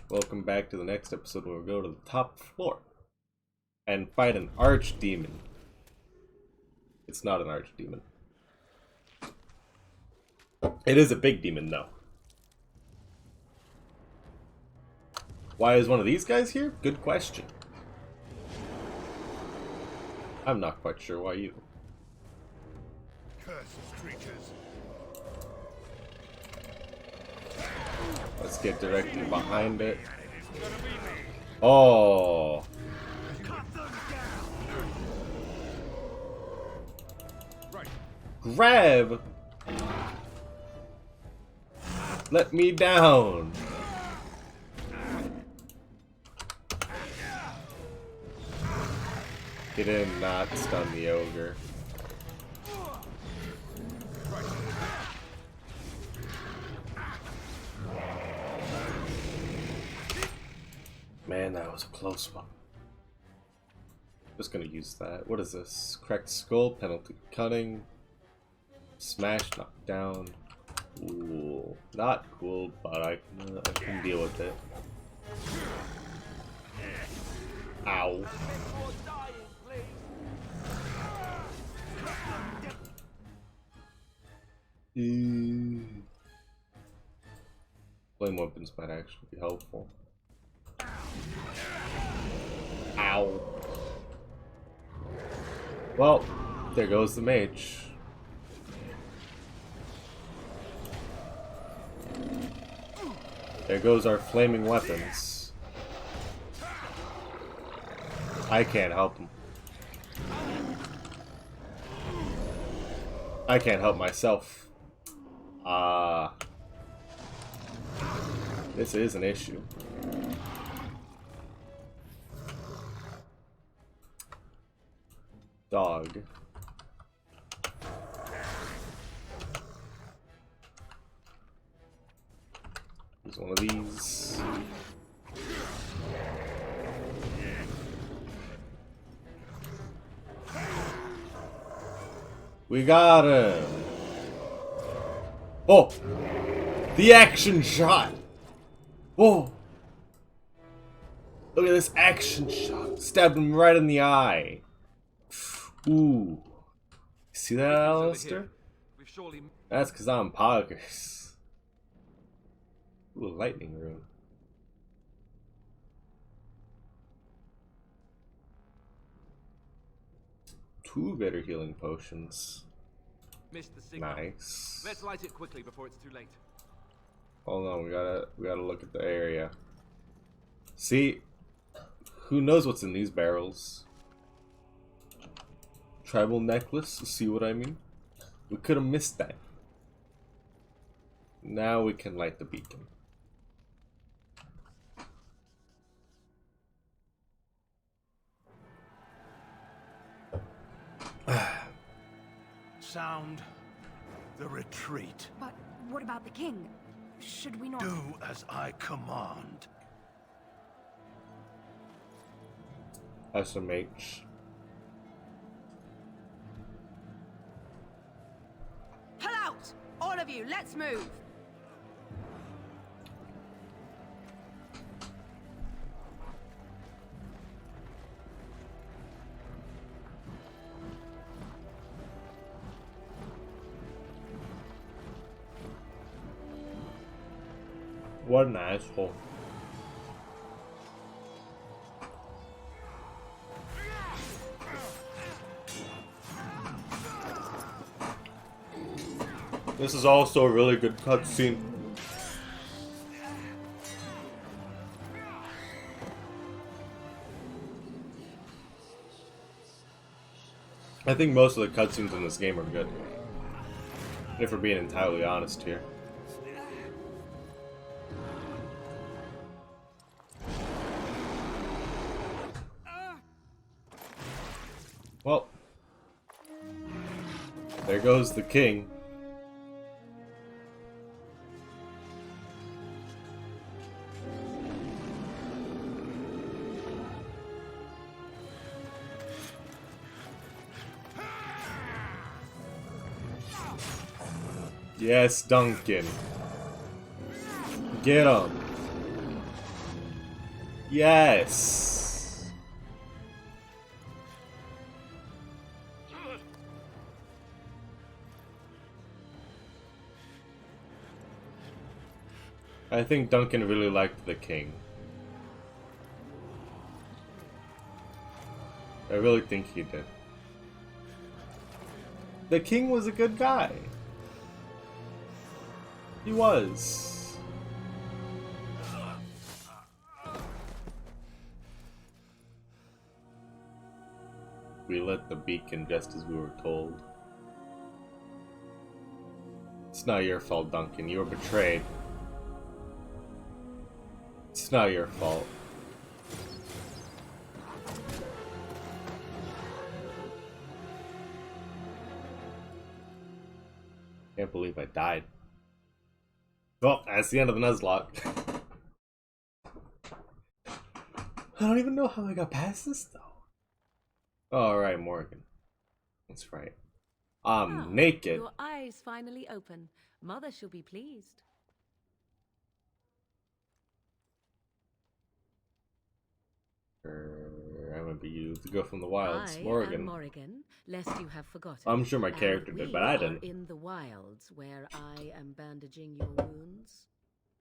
Welcome back to the next episode where we go to the top floor and fight an archdemon. It's not an archdemon. It is a big demon, though. Why is one of these guys here? Good question. I'm not quite sure why either. Curses, creatures. Let's get directly behind it. Oh! Grab! Let me down! He did not stun the ogre. Man, that was a close one. Just gonna use that. What is this? Cracked skull, penalty cutting, smash, knock down. Ooh, not cool, but I can deal with it. Ow. Flame weapons might actually be helpful. Ow. Well, there goes the mage. There goes our flaming weapons. I can't help him. I can't help myself. This is an issue. Dog. Use one of these. We got him. Oh, the action shot. Oh, look at this action shot. Stabbed him right in the eye. Ooh. See that, Alistair? That's because I'm poggers. Ooh, a lightning rune. Two better healing potions. Missed the signal. Nice. Let's light it quickly before it's too late. Hold on, we gotta look at the area. See, who knows what's in these barrels? Tribal necklace, see what I mean? We could have missed that. Now we can light the beacon. Sound the retreat. But what about the king? Should we not... Do as I command. SMH. Pull out! All of you, let's move! What an asshole. This is also a really good cutscene. I think most of the cutscenes in this game are good. If we're being entirely honest here. Well, there goes the king. Yes, Duncan. Get him. Yes. I think Duncan really liked the king. I really think he did. The king was a good guy. He was. We lit the beacon just as we were told. It's not your fault, Duncan. You were betrayed. It's not your fault. Can't believe I died. Well, that's the end of the Nuzlocke. I don't even know how I got past this, though. Alright, Morgan. That's right. I'm naked. Your eyes finally open. Mother shall be pleased. I remember you, the girl from the wilds, I Morgan. am Morrigan, lest you have forgotten. I'm sure my And character did, but I we didn't. are in the wilds, where I am bandaging your wounds.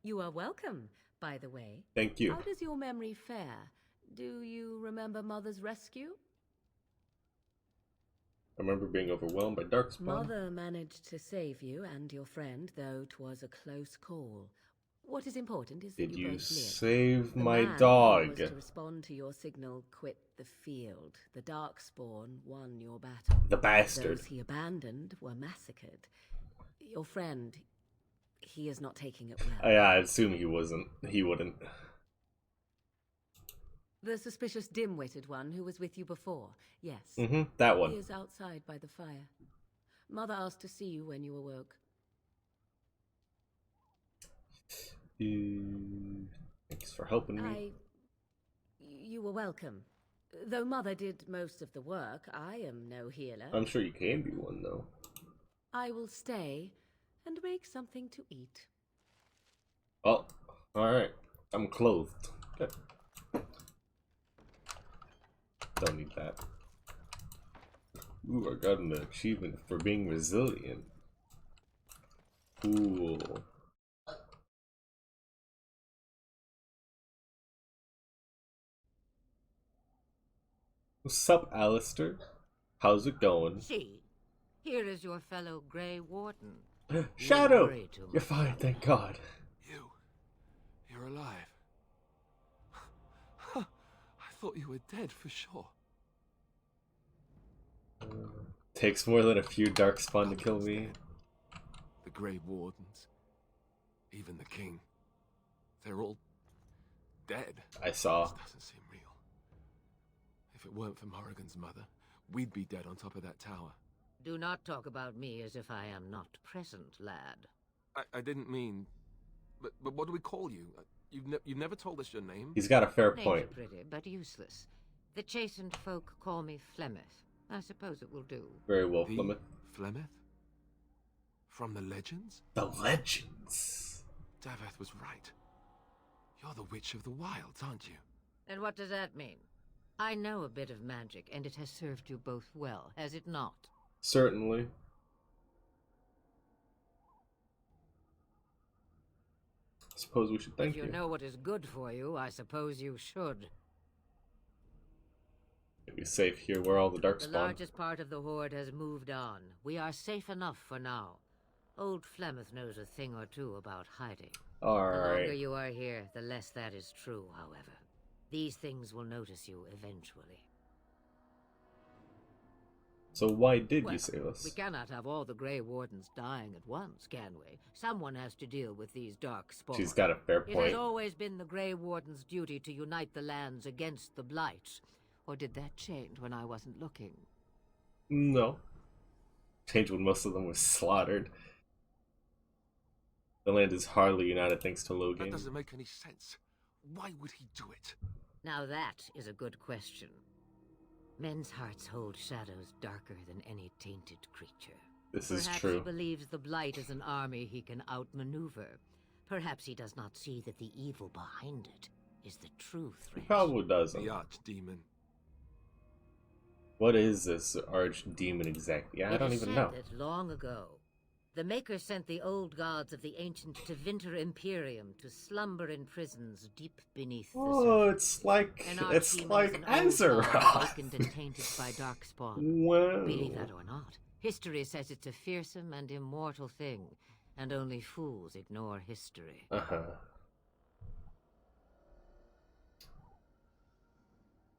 You are welcome, by the way. Thank you. How does your memory fare? Do you remember Mother's rescue? I remember being overwhelmed by Darkspawn. Mother managed to save you and your friend, though 'twas a close call. What is important is that Did you you both live. save The my man who dog? was to respond to your signal quit the field. The Darkspawn won your battle. The bastard. Those he abandoned were massacred. Your friend, he is not taking it well. Yeah, I assume he wasn't. He wouldn't. The suspicious dim-witted one who was with you before, yes. That He one. is outside by the fire. Mother asked to see you when you awoke. Thanks for helping me. You were welcome. Though Mother did most of the work, I am no healer. I'm sure you can be one, though. I will stay and make something to eat. Oh, alright. I'm clothed. Good. Don't need that. Ooh, I got an achievement for being resilient. Cool. What's up, Alistair? How's it going? See, here is your fellow Grey Warden. Shadow! worry too You're much. fine, thank God. You're alive. I thought you were dead for sure. Takes more than a few Darkspawn to kill me. The Grey Wardens, even the King, they're all dead. I saw. This doesn't seem real. If it weren't for Morrigan's mother, we'd be dead on top of that tower. Do not talk about me as if I am not present, lad. I didn't mean... But what do we call you? You've never told us your name? He's got a fair Name's point. pretty, but useless. The chastened folk call me Flemeth. I suppose it will do. Very well, The Flemeth. Flemeth? From the legends? The legends. Daveth was right. You're the Witch of the Wilds, aren't you? And what does that mean? I know a bit of magic, and it has served you both well, has it not? Certainly. I suppose we should thank If you know what is good for you, I suppose you should. Maybe safe here where all the The Darkspawn. largest part of the Horde has moved on. We are safe enough for now. Old Flemeth knows a thing or two about hiding. The longer Alright. you are here, the less that is true, however. These things will notice you eventually. So why did Well, you save us? we cannot have all the Grey Wardens dying at once, can we? Someone has to deal with these dark spawns. She's got a fair It has point. always been the Grey Warden's duty to unite the lands against the Blight. Or did that change when I wasn't looking? No. Changed when most of them were slaughtered. The land is hardly united thanks to That Logan. doesn't make any sense. Why would he do it? Now that is a good question. Men's hearts hold shadows darker than any tainted creature. This is Perhaps true. he believes the Blight is an army he can outmaneuver. Perhaps he does not see that the evil behind it is the true He threat. probably doesn't. The archdemon. What is this archdemon exactly? I don't even know. It is said that long ago, the Maker sent the old gods of the ancient Tevinter Imperium to slumber in prisons deep beneath the Oh, surface. it's like An it's archdemon like is an old god Azeroth. awakened and tainted by darkspawn. Wow. Believe that or not, history says it's a fearsome and immortal thing, and only fools ignore history.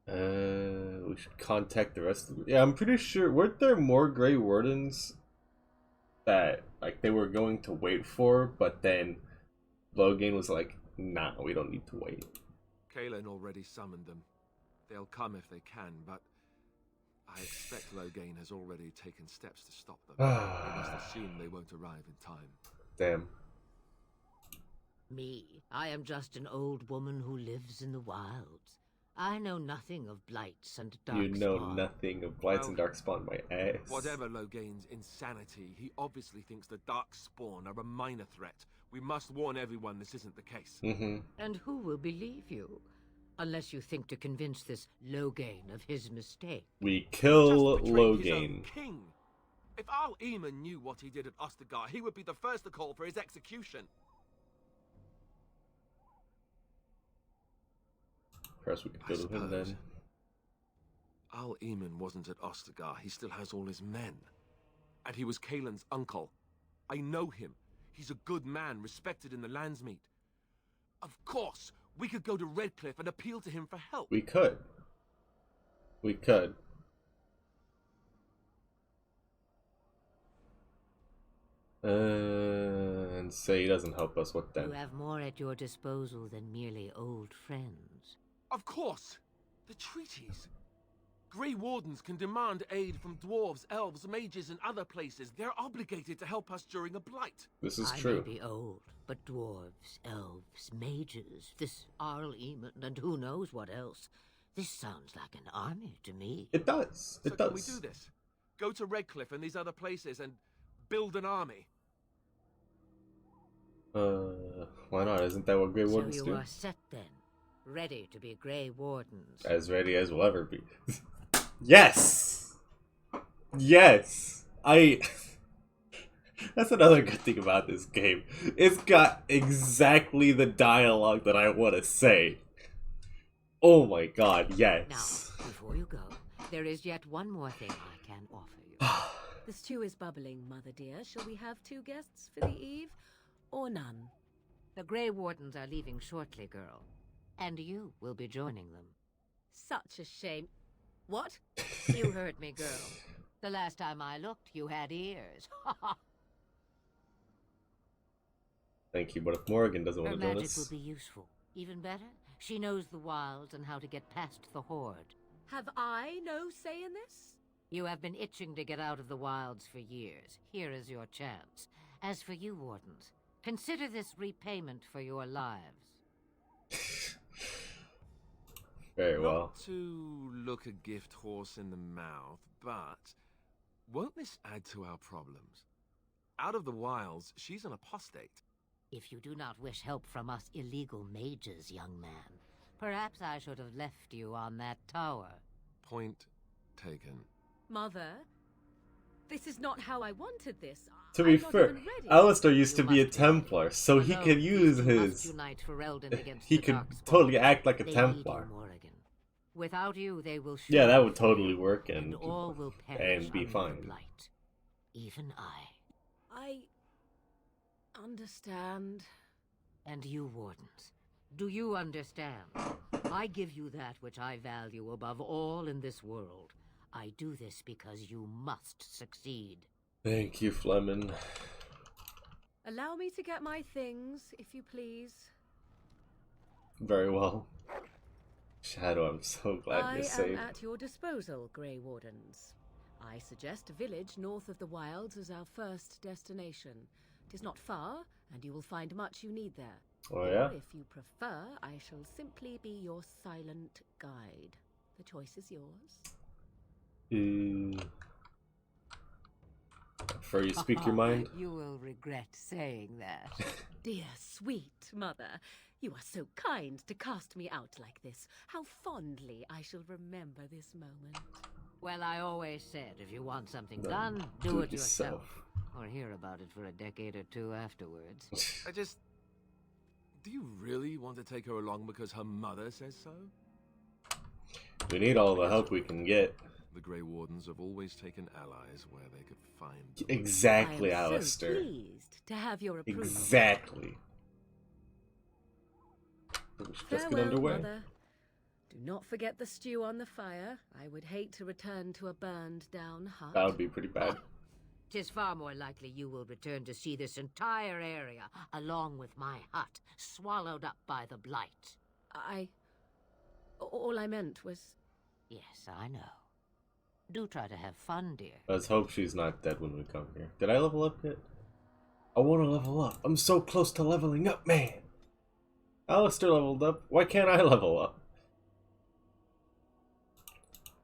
We should contact the rest of Yeah, I'm pretty sure, weren't there more Grey Wardens that, like, they were going to wait for, but then Logan was like, nah, we don't need to wait. Kaelin already summoned them. They'll come if they can, but I expect Logain has already taken steps to stop them. We must assume they won't arrive in time. Damn. Me, I am just an old woman who lives in the wilds. I know nothing of blights and darkspawn. You know nothing of Blights and Well, Darkspawn, my ass. Whatever Logain's insanity, he obviously thinks the Darkspawn are a minor threat. We must warn everyone this isn't the case. And who will believe you? Unless you think to convince this Logain of his mistake. We kill Just betrayed his own Logain. king. If Al Eamon knew what he did at Ostagar, he would be the first to call for his execution. Perhaps we could I go to him suppose. then. Al Eamon wasn't at Ostagar. He still has all his men. And he was Kaelin's uncle. I know him. He's a good man, respected in the Landsmeet. Of course, we could go to Redcliffe and appeal to him for help. We could. We could. And say he doesn't help us. What then? You have more at your disposal than merely old friends. Of course! The treaties! Grey Wardens can demand aid from dwarves, elves, mages, and other places. They're obligated to help us during a blight. This is I true. may be old, but dwarves, elves, mages, this Arl Eamon, and who knows what else. This sounds like an army to me. It does. It So does. can we do this? Go to Redcliffe and these other places and build an army? Why not? Isn't that what Grey So Wardens you do? are set then, ready to be Grey Wardens. As ready as we'll ever be. Yes! Yes! That's another good thing about this game. It's got exactly the dialogue that I want to say. Oh my god, yes. Now, before you go, there is yet one more thing I can offer you. The stew is bubbling, Mother dear. Shall we have 2 guests for the eve? Or none? The Grey Wardens are leaving shortly, girl. And you will be joining them. Such a shame. What? You heard me, girl. The last time I looked, you had ears. Thank you, but if Morrigan doesn't Her want to join magic will us... be useful. Even better, she knows the wilds and how to get past the Horde. Have I no say in this? You have been itching to get out of the wilds for years. Here is your chance. As for you, Wardens, consider this repayment for your lives. Very well. Not to look a gift horse in the mouth, but won't this add to our problems? Out of the wilds, she's an apostate. If you do not wish help from us illegal mages, young man, perhaps I should have left you on that tower. Point taken. Mother, this is not how I wanted this. To be I'm not fair, even ready. Alistair used to You be a must be. Templar, so he Alone, could use you must his... unite for Eldon against He the could Darkspawn. totally act like a They Templar. need you, Morrigan. Without you, they will shoot Yeah, that you would free, totally work and all will perish and be under the fine. blight. Even I understand. and you, Wardens. Do you understand? I give you that which I value above all in this world. I do this because you must succeed. Thank you, Fleming. Allow me to get my things, if you please. Very well. Shadow, I'm so glad I you're am safe. at your disposal, Grey Wardens. I suggest a village north of the wilds as our first destination. It is not far, and you will find much you need there. Oh yeah? Or, if you prefer, I shall simply be your silent guide. The choice is yours. Prefer you speak your mind? You will regret saying that. Dear, sweet mother, You are so kind to cast me out like this. How fondly I shall remember this moment. Well, I always said, if you want something No, done, do do it it yourself. Or hear about it for a decade or two afterwards. I just... Do you really want to take her along because her mother says so? We need all the help we can get. The Grey Wardens have always taken allies where they could find them. Exactly, I am Alistair. so pleased to have your approval. Exactly. We should just get Farewell, underway. Mother. Do not forget the stew on the fire. I would hate to return to a burned-down hut. That would be pretty bad. 'Tis far more likely you will return to see this entire area, along with my hut, swallowed up by the blight. All I meant was... Yes, I know. Do try to have fun, dear. Let's hope she's not dead when we come here. Did I level up yet? I want to level up. I'm so close to leveling up, man. Alistair leveled up. Why can't I level up?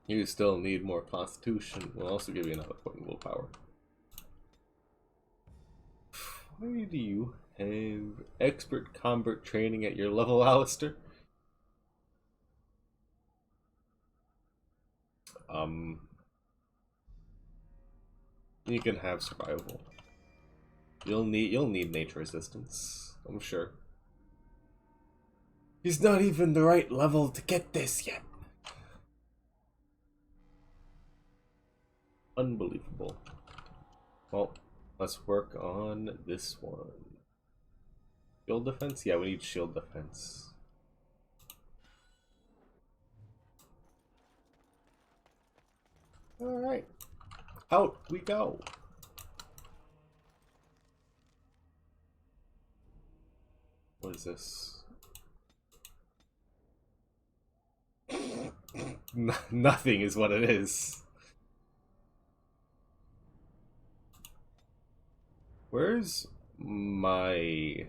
You still need more constitution. We'll also give you another point in willpower. Why do you have expert combat training at your level, Alistair? You can have survival. You'll need nature resistance, I'm sure. He's not even the right level to get this yet. Unbelievable. Well, let's work on this one. Shield defense? Yeah, we need shield defense. Alright. Out we go. What is this? Nothing is what it is. Where's my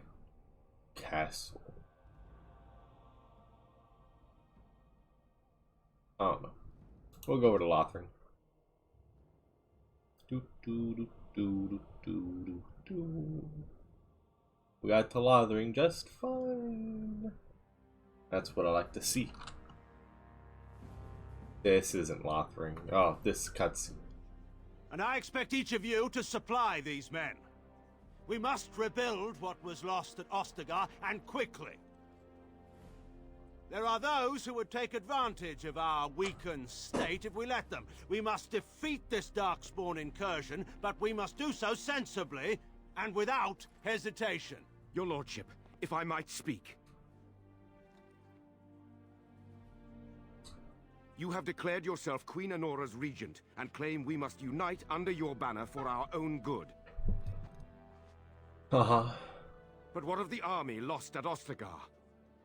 castle? I don't know. We'll go over to Lothring. We got to Lothring just fine. That's what I like to see. This isn't Lothring. Oh, this cutscene. And I expect each of you to supply these men. We must rebuild what was lost at Ostagar, and quickly. There are those who would take advantage of our weakened state if we let them. We must defeat this Darkspawn incursion, but we must do so sensibly and without hesitation. Your lordship, if I might speak. You have declared yourself Queen Anora's regent, and claim we must unite under your banner for our own good. But what of the army lost at Ostagar?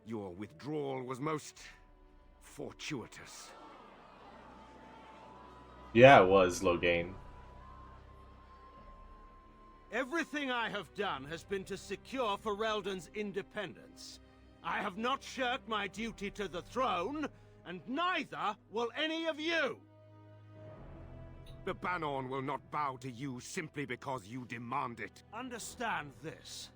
Your withdrawal was most fortuitous. Yeah, it was, Loghain. Everything I have done has been to secure Ferelden's independence. I have not shirked my duty to the throne, and neither will any of you! The Banorn will not bow to you simply because you demand it. Understand this.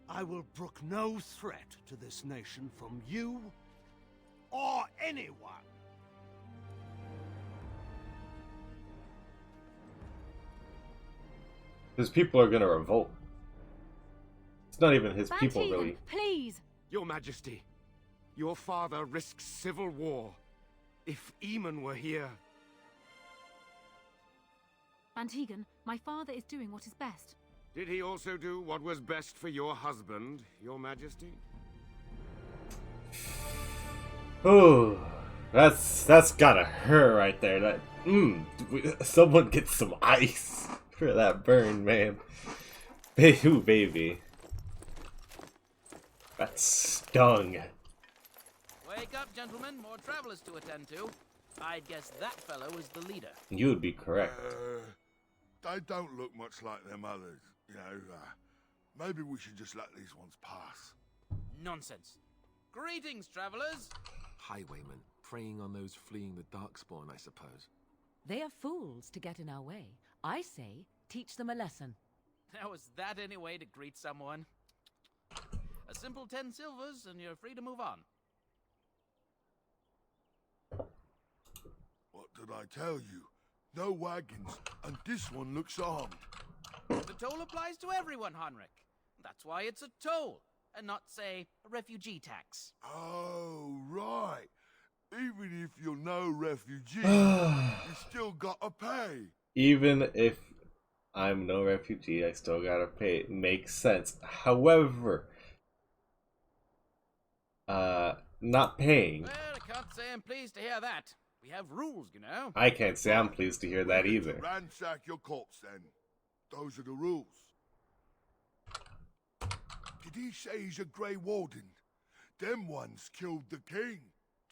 I will brook no threat to this nation from you or anyone. His people are gonna revolt. It's not even his people, really. Please! Your Majesty, your father risks civil war. If Eamon were here... Antigon, my father is doing what is best. Did he also do what was best for your husband, your Majesty? Oh, that's gotta hurt right there. That someone get some ice for that burn, man. Ooh, baby, that stung. Wake up, gentlemen. More travelers to attend to. I'd guess that fellow is the leader. You would be correct. They don't look much like them others, you know. Maybe we should just let these ones pass. Nonsense. Greetings, travelers. Highwaymen, preying on those fleeing the Darkspawn, I suppose. They are fools to get in our way. I say, teach them a lesson. Now, is that any way to greet someone? A simple 10 silvers, and you're free to move on. What did I tell you? No wagons, and this one looks armed. The toll applies to everyone, Heinrich. That's why it's a toll, and not, say, a refugee tax. Oh, right. Even if you're no refugee, you still gotta pay. Even if I'm no refugee, I still gotta pay. It makes sense. However, not paying. Well, I can't say I'm pleased to hear that. We have rules, you know. I can't say I'm pleased to hear that We get to either. ransack your corpse, then. Those are the rules. Did he say he's a Grey Warden? Them ones killed the king.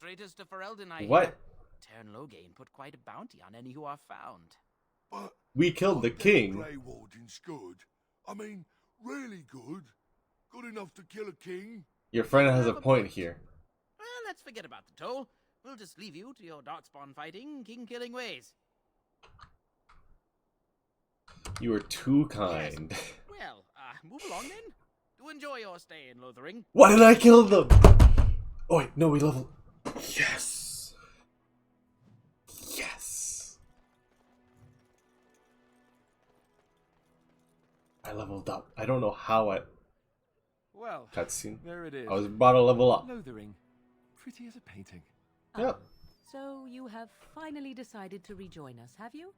Traitors to Ferelden, I What? hear. Tern Loghain put quite a bounty on any who are found. But We killed the aren't them king. Grey Wardens good? I mean, really good? Good enough to kill a king? Your friend has a point here. Well, let's forget about the toll. We'll just leave you to your dartspawn fighting, king-killing ways. You are too kind. Well, move along then. Do enjoy your stay in Lothering. Why did I kill them? Oh wait, no, we leveled. Yes. Yes. I leveled up. I don't know how I. Well, Cutscene. there it is. I was about to level up. Lothering. Pretty as a painting. Yep. So you have finally decided to rejoin us, have you?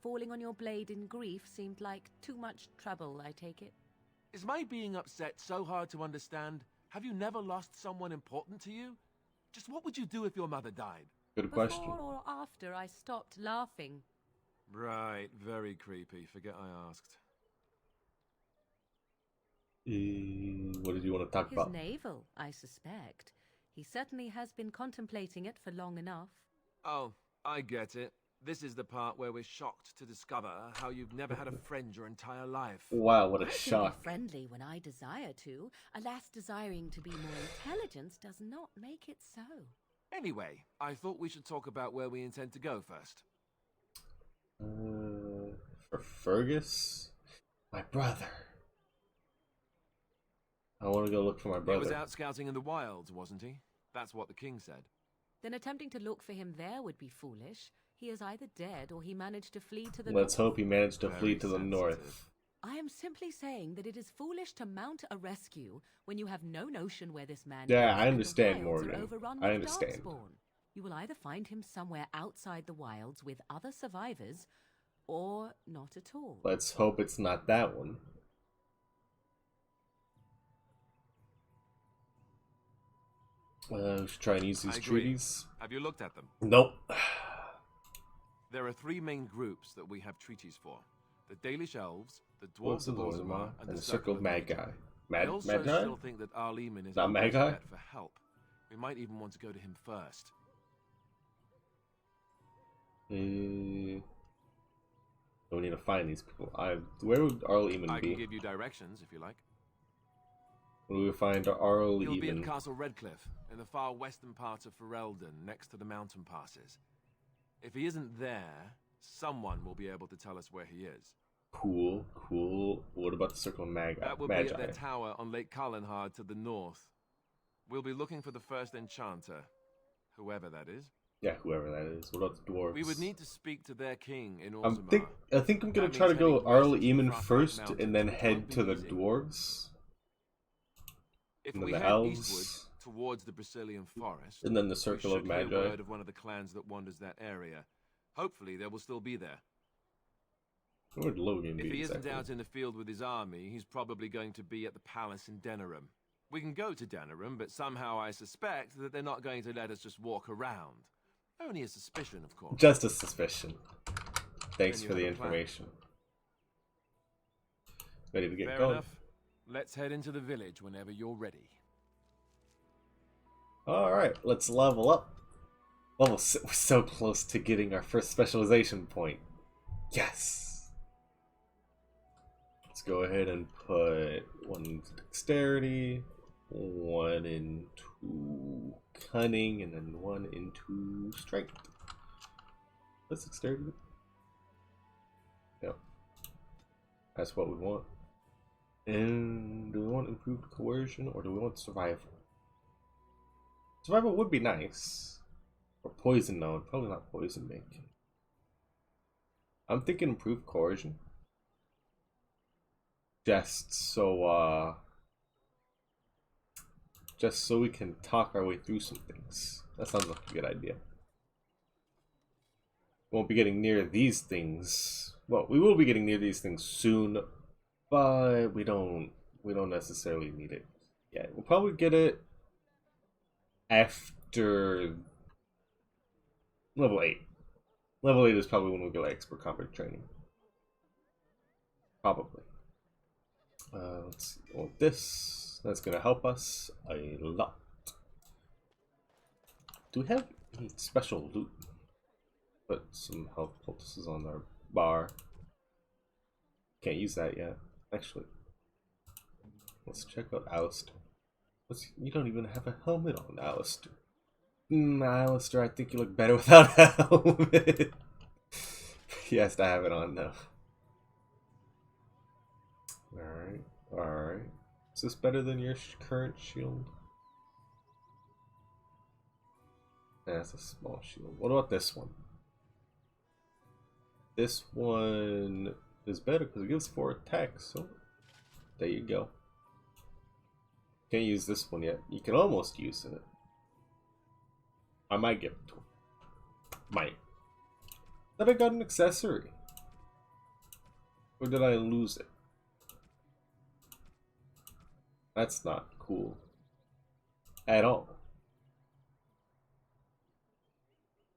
Falling on your blade in grief seemed like too much trouble, I take it. Is my being upset so hard to understand? Have you never lost someone important to you? Just what would you do if your mother died? Good question. Before or after I stopped laughing? Right, very creepy. Forget I asked. What did you want to talk His about? navel, I suspect. He certainly has been contemplating it for long enough. Oh, I get it. This is the part where we're shocked to discover how you've never had a friend your entire life. Wow, what a I can shock. be friendly when I desire to. Alas, desiring to be more intelligent does not make it so. Anyway, I thought we should talk about where we intend to go first. For Fergus? My brother. I want to go look for my He was brother. out scouting in the wilds, wasn't he? That's what the king said. Then attempting to look for him there would be foolish. He is either dead or he managed to flee to the north. Let's hope he managed to Very flee to the sensitive. north. I am simply saying that it is foolish to mount a rescue when you have no notion where this man Yeah, is I and the understand, wilds are Morgan. overrun I with understand. darkspawn. You will either find him somewhere outside the wilds with other survivors, or not at all. Let's hope it's not that one. We should try and use these I agree. treaties. Have you looked at them? Nope. There are three main groups that we have treaties for. The Dalish Elves, the Dwarves of Orzammar, Orzammar, and the Circle of Magi. I also Magi? still think that Arleman is Not our best Magi? bet for help. We might even want to go to him first. We need to find these people. Where would Arl Eamon I be? can give you directions if you like. Where do we find Arl He'll be at Eamon? Castle Redcliffe, in the far western part of Ferelden, next to the mountain passes. If he isn't there, someone will be able to tell us where he is. Cool, cool. What about the Circle of That will be Magi? at their tower on Lake Carlinhard to the north. We'll be looking for the first enchanter, whoever that is. Yeah, whoever that is. What about the dwarves? We would need to speak to their king in I Orzammar. think I'm gonna That try to means go heading Arl west to Eamon Frostbite first, Mountains, and then which head won't to be the easy. dwarves, If and then we the head elves. eastward towards the Brazilian forest, and then the we Circle should of hear Magi. word of one of the clans that wanders that area. Hopefully, they will still be there. Where would Logan If be he isn't exactly? out in the field with his army, he's probably going to be at the palace in Denerim. We can go to Denerim, but somehow I suspect that they're not going to let us just walk around. Only a suspicion, of course. Just a suspicion. Thanks Then for you the have a plan. information. Ready to get Fair going. enough. Let's head into the village whenever you're ready. Alright, let's level up. We're so close to getting our first specialization point. Yes! Let's go ahead and put one into dexterity, one into cunning, and then one into strength. What's dexterity? Yep. That's what we want. And do we want improved coercion or do we want survival? Survival would be nice. Or poison, no, probably not poison making. I'm thinking improved coercion. Just so we can talk our way through some things. That sounds like a good idea. Won't be getting near these things. Well, we will be getting near these things soon, but we don't necessarily need it yet. We'll probably get it after level 8. Level 8 is probably when we get like expert combat training. Probably. Let's see. Well, this that's gonna help us a lot. Do we have any special loot? Put some health poultices on our bar. Can't use that yet. Actually, let's check out Alistair. You don't even have a helmet on, Alistair. Alistair, I think you look better without a helmet. He has to have it on though. Alright, alright. Is this better than your current shield? Yeah, it's a small shield. What about this one? This one is better because it gives 4 attacks, so there you go. Can't use this one yet. You can almost use it. I might give it to him. Might. Then I got an accessory. Or did I lose it? That's not cool. At all.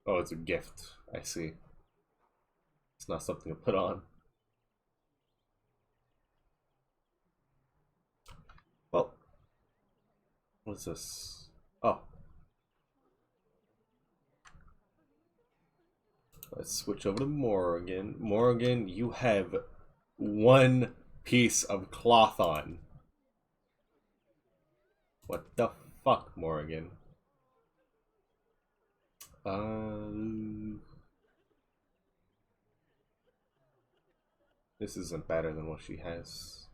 Oh, it's a gift. I see. It's not something to put on. Well. What's this? Oh. Let's switch over to Morrigan. Morrigan, you have 1 piece of cloth on. What the fuck, Morrigan? This isn't better than what she has.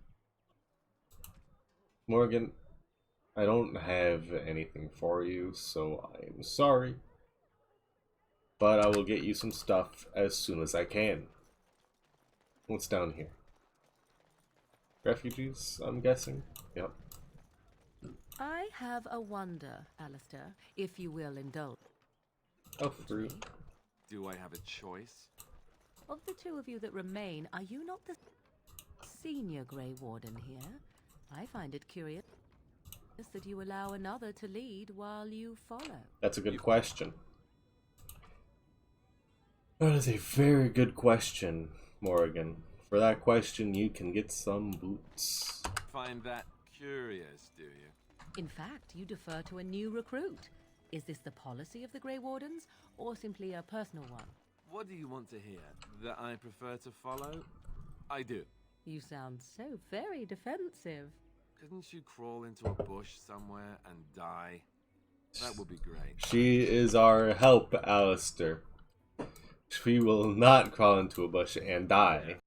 Morrigan, I don't have anything for you, so I'm sorry. But I will get you some stuff as soon as I can. What's down here? Refugees, I'm guessing? Yep. I have a wonder, Alistair, if you will indulge. Oh, fruit. Do I have a choice? Of the 2 of you that remain, are you not the senior Grey Warden here? I find it curious that you allow another to lead while you follow. That's a good question. That is a very good question, Morrigan. For that question, you can get some boots. Find that curious, do you? In fact, you defer to a new recruit. Is this the policy of the Grey Wardens, or simply a personal one? What do you want to hear? That I prefer to follow? I do. You sound so very defensive. Couldn't you crawl into a bush somewhere and die? That would be great. She is our help, Alistair. She will not crawl into a bush and die.